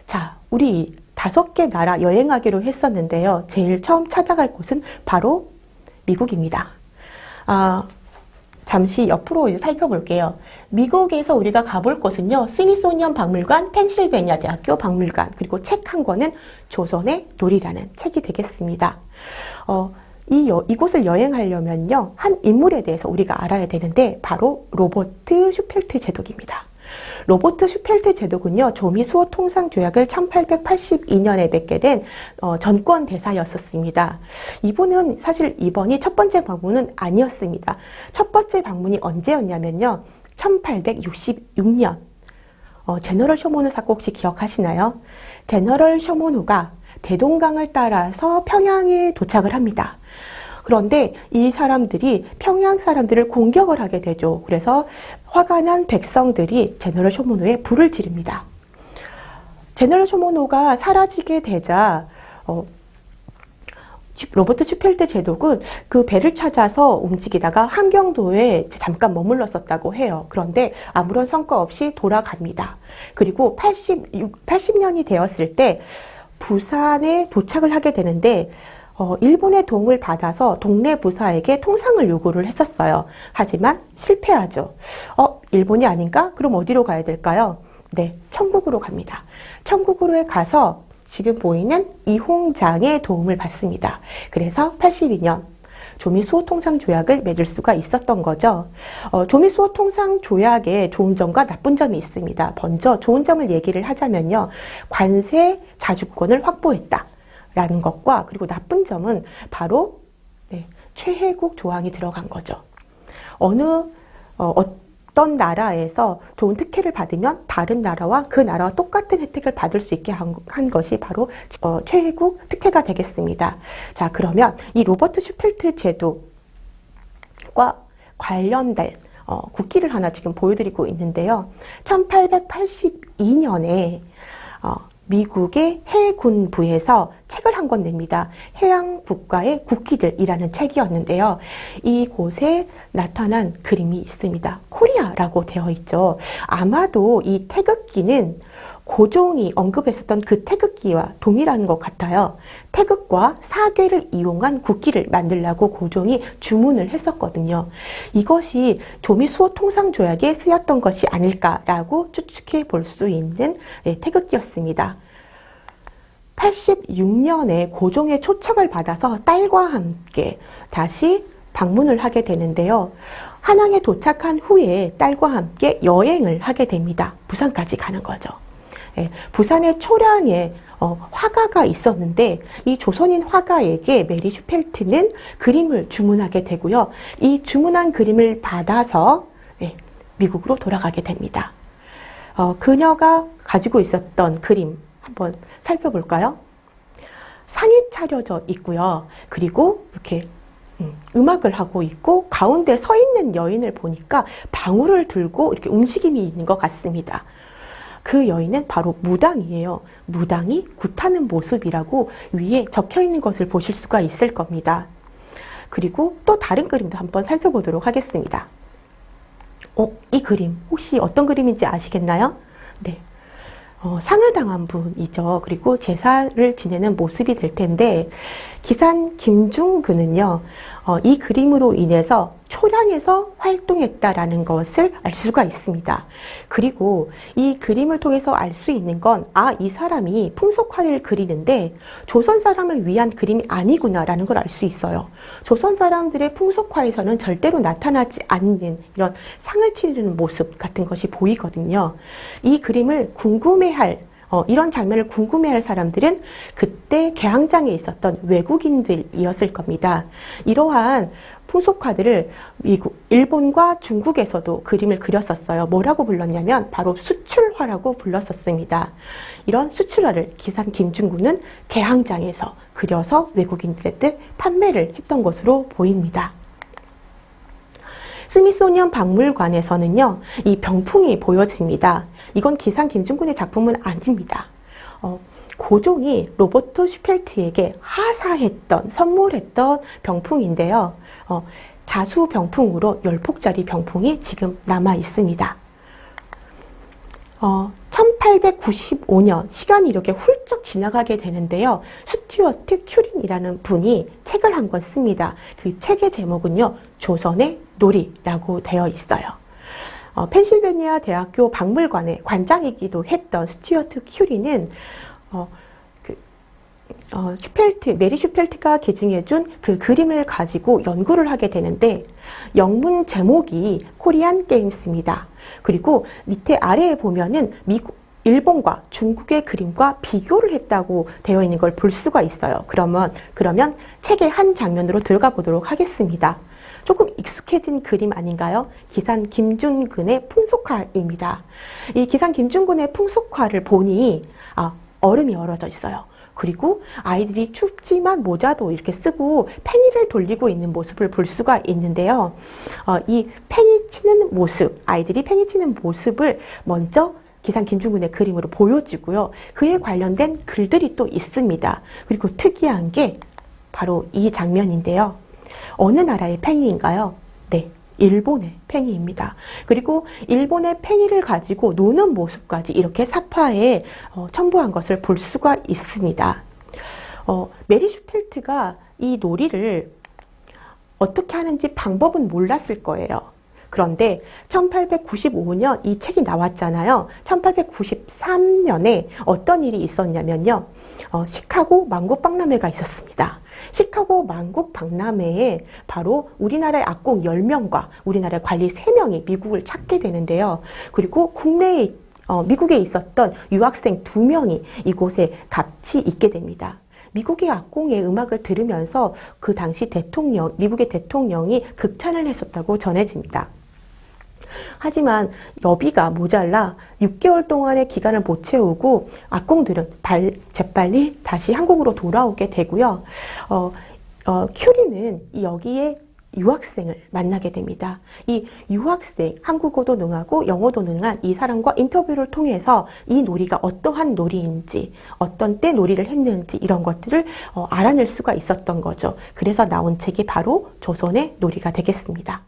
자, 우리 5개 나라 여행하기로 했었는데요. 제일 처음 찾아갈 곳은 바로 미국입니다. 잠시 옆으로 이제 살펴볼게요. 미국에서 우리가 가볼 곳은요, 스미소니언 박물관, 펜실베니아 대학교 박물관, 그리고 책 한 권은 조선의 놀이라는 책이 되겠습니다. 이곳을 여행하려면요, 한 인물에 대해서 우리가 알아야 되는데, 바로 로버트 슈펠트 제독입니다. 로버트 슈펠트 제독은요, 조미 수호 통상 조약을 1882년에 맺게 된 전권 대사였었습니다. 이분은 사실 이번이 첫 번째 방문은 아니었습니다. 첫 번째 방문이 언제였냐면요, 1866년. 제너럴 쇼모노 사건 혹시 기억하시나요? 제너럴 쇼모노가 대동강을 따라서 평양에 도착을 합니다. 그런데 이 사람들이 평양 사람들을 공격을 하게 되죠. 그래서 화가 난 백성들이 제너럴 쇼모노에 불을 지릅니다. 제너럴 쇼모노가 사라지게 되자 로버트 슈펠트 제독은 그 배를 찾아서 움직이다가 함경도에 잠깐 머물렀었다고 해요. 그런데 아무런 성과 없이 돌아갑니다. 그리고 80년이 되었을 때 부산에 도착을 하게 되는데 일본의 도움을 받아서 동래 부사에게 통상을 요구를 했었어요. 하지만 실패하죠. 일본이 아닌가? 그럼 어디로 가야 될까요? 네, 청국으로 갑니다. 청국으로 가서 지금 보이는 이홍장의 도움을 받습니다. 그래서 82년 조미 수호 통상 조약을 맺을 수가 있었던 거죠. 조미 수호 통상 조약에 좋은 점과 나쁜 점이 있습니다. 먼저 좋은 점을 얘기를 하자면요, 관세 자주권을 확보했다. 라는 것과, 그리고 나쁜 점은 바로 최혜국 조항이 들어간 거죠. 어떤 나라에서 좋은 특혜를 받으면 다른 나라와 그 나라와 똑같은 혜택을 받을 수 있게 한 것이 바로 최혜국 특혜가 되겠습니다. 자, 그러면 이 로버트 슈펠트 제도과 관련된 국기를 하나 지금 보여드리고 있는데요. 1882년에 미국의 해군부에서 책을 한 권 냅니다. 해양국가의 국기들이라는 책이었는데요. 이곳에 나타난 그림이 있습니다. 코리아라고 되어 있죠. 아마도 이 태극기는 고종이 언급했었던 그 태극기와 동일한 것 같아요. 태극과 사괴를 이용한 국기를 만들라고 고종이 주문을 했었거든요. 이것이 조미 수호 통상 조약에 쓰였던 것이 아닐까라고 추측해 볼 수 있는 태극기였습니다. 86년에 고종의 초청을 받아서 딸과 함께 다시 방문을 하게 되는데요. 한양에 도착한 후에 딸과 함께 여행을 하게 됩니다. 부산까지 가는 거죠. 부산의 초량에 화가가 있었는데 이 조선인 화가에게 메리 슈펠트는 그림을 주문하게 되고요. 이 주문한 그림을 받아서 미국으로 돌아가게 됩니다. 그녀가 가지고 있었던 그림 한번 살펴볼까요? 상이 차려져 있고요. 그리고 이렇게 음악을 하고 있고 가운데 서 있는 여인을 보니까 방울을 들고 이렇게 움직임이 있는 것 같습니다. 그 여인은 바로 무당이에요. 무당이 굿하는 모습이라고 위에 적혀 있는 것을 보실 수가 있을 겁니다. 그리고 또 다른 그림도 한번 살펴보도록 하겠습니다. 이 그림 혹시 어떤 그림인지 아시겠나요? 네. 상을 당한 분이죠. 그리고 제사를 지내는 모습이 될 텐데 기산 김중근은요, 이 그림으로 인해서 초량에서 활동했다라는 것을 알 수가 있습니다. 그리고 이 그림을 통해서 알 수 있는 건 이 사람이 풍속화를 그리는데 조선 사람을 위한 그림이 아니구나라는 걸 알 수 있어요. 조선 사람들의 풍속화에서는 절대로 나타나지 않는 이런 상을 치르는 모습 같은 것이 보이거든요. 이 그림을 이런 장면을 궁금해할 사람들은 그때 개항장에 있었던 외국인들이었을 겁니다. 이러한 풍속화들을 일본과 중국에서도 그림을 그렸었어요. 뭐라고 불렀냐면 바로 수출화라고 불렀었습니다. 이런 수출화를 기산 김중구는 개항장에서 그려서 외국인들한테 판매를 했던 것으로 보입니다. 스미소니언 박물관에서는요, 이 병풍이 보여집니다. 이건 기산 김중근의 작품은 아닙니다. 고종이 로버트 슈펠트에게 선물했던 병풍인데요. 자수 병풍으로 10폭짜리 병풍이 지금 남아 있습니다. 1895년 시간이 이렇게 훌쩍 지나가게 되는데요. 스튜어트 큐린이라는 분이 책을 한 권 씁니다. 그 책의 제목은요, 조선의 놀이라고 되어 있어요. 펜실베니아 대학교 박물관의 관장이기도 했던 스튜어트 큐린은 메리 슈펠트가 개증해준 그 그림을 가지고 연구를 하게 되는데, 영문 제목이 코리안 게임스입니다. 그리고 밑에 아래에 보면은 일본과 중국의 그림과 비교를 했다고 되어 있는 걸 볼 수가 있어요. 그러면 책의 한 장면으로 들어가 보도록 하겠습니다. 조금 익숙해진 그림 아닌가요? 기산 김준근의 풍속화입니다. 이 기산 김준근의 풍속화를 보니 얼음이 얼어져 있어요. 그리고 아이들이 춥지만 모자도 이렇게 쓰고 팽이를 돌리고 있는 모습을 볼 수가 있는데요. 이 팽이 치는 모습, 아이들이 팽이 치는 모습을 먼저 기산 김준근의 그림으로 보여주고요. 그에 관련된 글들이 또 있습니다. 그리고 특이한 게 바로 이 장면인데요. 어느 나라의 팽이인가요? 네, 일본의 팽이입니다. 그리고 일본의 팽이를 가지고 노는 모습까지 이렇게 사파에 첨부한 것을 볼 수가 있습니다. 메리 슈펠트가 이 놀이를 어떻게 하는지 방법은 몰랐을 거예요. 그런데 1895년 이 책이 나왔잖아요. 1893년에 어떤 일이 있었냐면요. 시카고 만국박람회가 있었습니다. 시카고 만국박람회에 바로 우리나라의 악공 10명과 우리나라의 관리 3명이 미국을 찾게 되는데요. 그리고 국내에 미국에 있었던 유학생 2명이 이곳에 같이 있게 됩니다. 미국의 악공의 음악을 들으면서 그 당시 미국의 대통령이 극찬을 했었다고 전해집니다. 하지만 여비가 모자라 6개월 동안의 기간을 못 채우고 악공들은 재빨리 다시 한국으로 돌아오게 되고요. 큐리는 여기에 유학생을 만나게 됩니다. 이 유학생, 한국어도 능하고 영어도 능한 이 사람과 인터뷰를 통해서 이 놀이가 어떠한 놀이인지, 어떤 때 놀이를 했는지 이런 것들을 알아낼 수가 있었던 거죠. 그래서 나온 책이 바로 조선의 놀이가 되겠습니다.